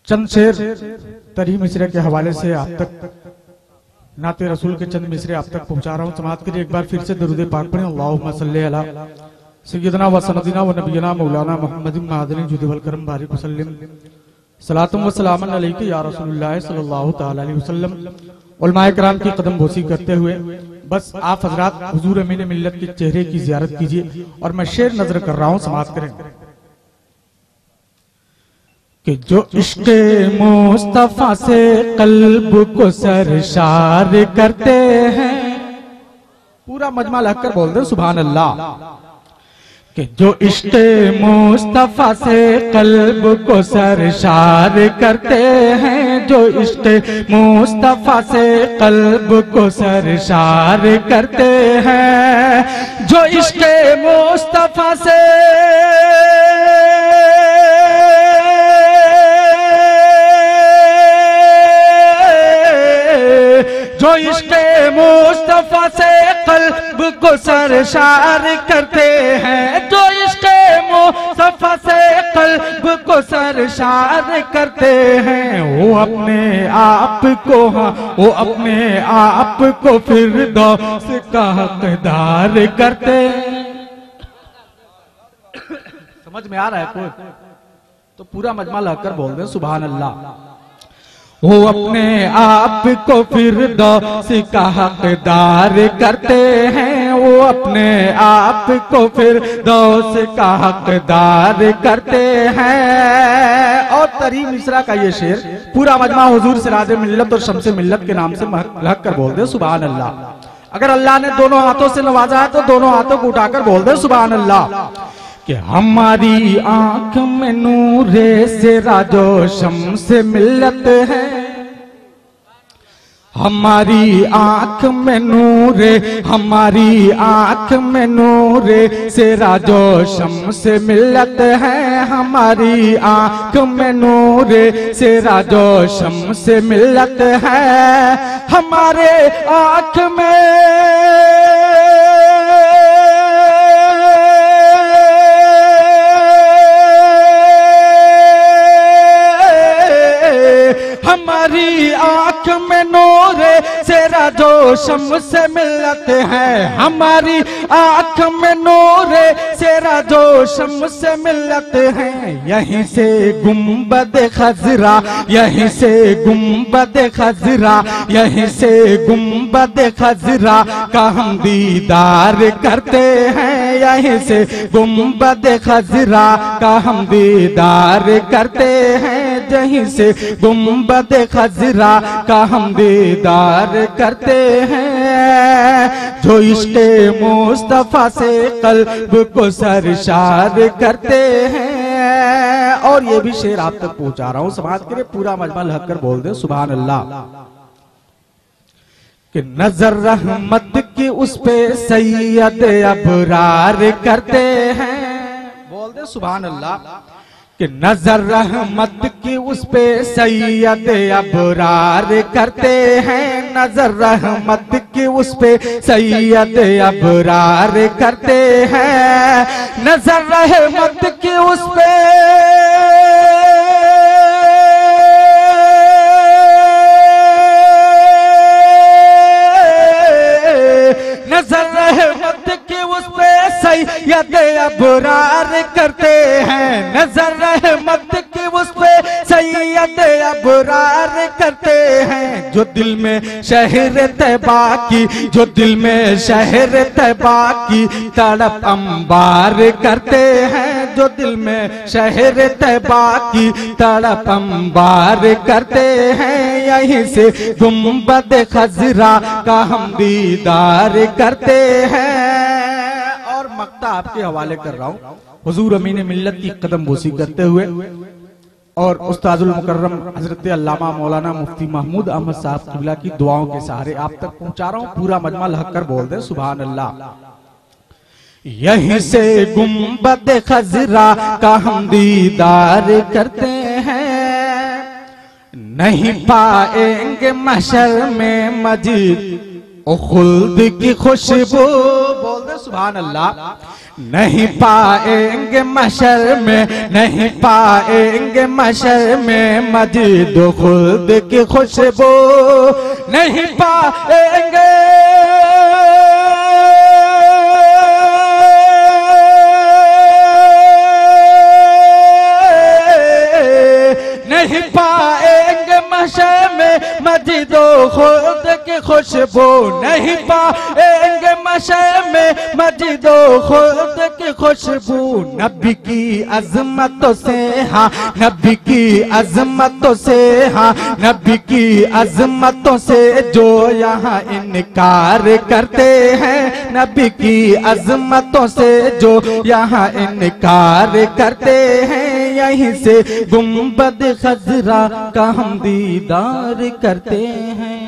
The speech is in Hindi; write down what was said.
चंद शेर तरी मिसरे के हवाले से आप तक नाते रसूल के चंद मिसरे आप तक पहुंचा रहा हूं। समाप्त करिए एक बार फिर से दरूद पाक पढ़ें। अल्लाहुम्मा सल्ली अला सय्यदना व सनदना व नबियना मौलाना मुहम्मदिन मादनी जुद वल करम बारिक वसल्लम सलातुम व सलामन अलैका या रसूलुल्लाह सल्लल्लाहु तआला अलैहि वसल्लम। उलमाए किराम की कदम बोसी करते हुए बस आप हजरात हुजूर अमीन मिल्लत के चेहरे की जियारत कीजिए और मैं शेर नजर कर रहा हूं, समाप्त करें कि जो इश्क़े मुस्तफा से कल्ब को सरशार करते हैं, पूरा मजमा लगकर बोल दे सुभान अल्लाह। कि जो इश्क़े मुस्तफा से कल्ब को सरशार करते हैं, जो इश्क़े मुस्तफा से कल्ब को सरशार करते हैं, जो इश्क़े मुस्तफा से जो इश्क़े मुस्तफा से कल्ब को सरशार करते हैं, जो इश्क़े मुस्तफा से कल्ब को सरशार करते हैं, वो अपने आप को, हाँ वो अपने आप को फिरदौस का हकदार करते। समझ में आ रहा है कोई? तो पूरा मजमा लाकर बोल दे सुभान अल्लाह। वो अपने आप को फिरदौस का हकदार करते हैं, वो अपने आप को फिरदौस का हकदार करते हैं। और तरी मिसरा का ये शेर पूरा मजमा हुजूर सिराज मिल्लत और शम्स मिल्लत के नाम से महक कर बोल दे सुभान अल्लाह। अगर अल्लाह ने दोनों हाथों से नवाजा है तो दोनों हाथों को उठाकर बोल दे सुभान अल्लाह। कि हमारी आंख में नूरे से राजो शम्स मिल्लत है, हमारी आंख में नूरे, हमारी आंख में नूरे से राजो शम्स मिल्लत है, हमारी आंख में नूरे से राजो शम्स मिल्लत है। हमारे आंख में हमारी आंख में नूरे से राजो शम्स मिल्लत है, हमारी आंख में नूरे से राजो शम्स मिल्लत है। यहीं से गुंबद खजरा, यहीं से गुंबद खजरा, यहीं से गुंबद खजरा का हम दीदार करते हैं, यहीं से गुंबद खजरा का हम दीदार करते हैं, यहीं से गुंबद खजरा का हम दीदार करते हैं। जो इश्क़े मुस्तफा से कल्ब को सरशार करते हैं। और ये भी शेर आप तक पहुंचा रहा हूं, समाज के लिए पूरा मजमा लग कर बोल दे सुभान अल्लाह। कि नजर रहमत की उस पे सैयद अबरार करते हैं, बोल दे सुभान अल्लाह। कि नजर रहमत की उस पे सैयद अबरार करते हैं, नजर रहमत की उस पे सैयद अबरार करते हैं, नजर रहमत की उस पे नजर रहमत की उस पे सैयद अबरार करते हैं, नजर रहमत की उस पे सैयद अबरार करते हैं। जो दिल में शहर तैबा की, जो दिल में शहर तैबा की तड़प अंबार करते हैं, जो दिल में शहर तैबा की तड़प अंबार करते हैं। यहीं से गुंबद खजरा का हम दीदार करते हैं। और मक्ता आपके हवाले कर रहा हूं हुजूर अमीन मिल्लत की कदम बोसी करते हुए और उस्ताजुल मुकर्रम हजरत अल्लामा मौलाना मुफ्ती महमूद अहमद साहब किबला की दुआओं के सहारे आप तक पहुंचा रहा हूं। पूरा मजमा लहक कर बोल दे सुभान अल्लाह। यहीं से गुंबद खजरा का हम दीदार करते हैं, नहीं पाएंगे महशर में मजीद ओ खुल्द की खुशबू। बोल दे सुभान अल्लाह। नहीं पाएंगे मशर में, नहीं पाएंगे मशर में मजीद खुद की खुशबू, नहीं पाएंगे नहीं पाएंगे मशर में मजीद खुद की खुशबू, नहीं पाएंगे मशर में मजीद खुद की खुशबू। नबी की अजमतों से हाँ, नबी की अजमतों से हाँ, नबी की अजमतों से जो यहाँ इनकार करते हैं, नबी की अजमतों से जो यहाँ इनकार करते हैं, यहीं से गुंबद खजरा का हम दीदार करते हैं।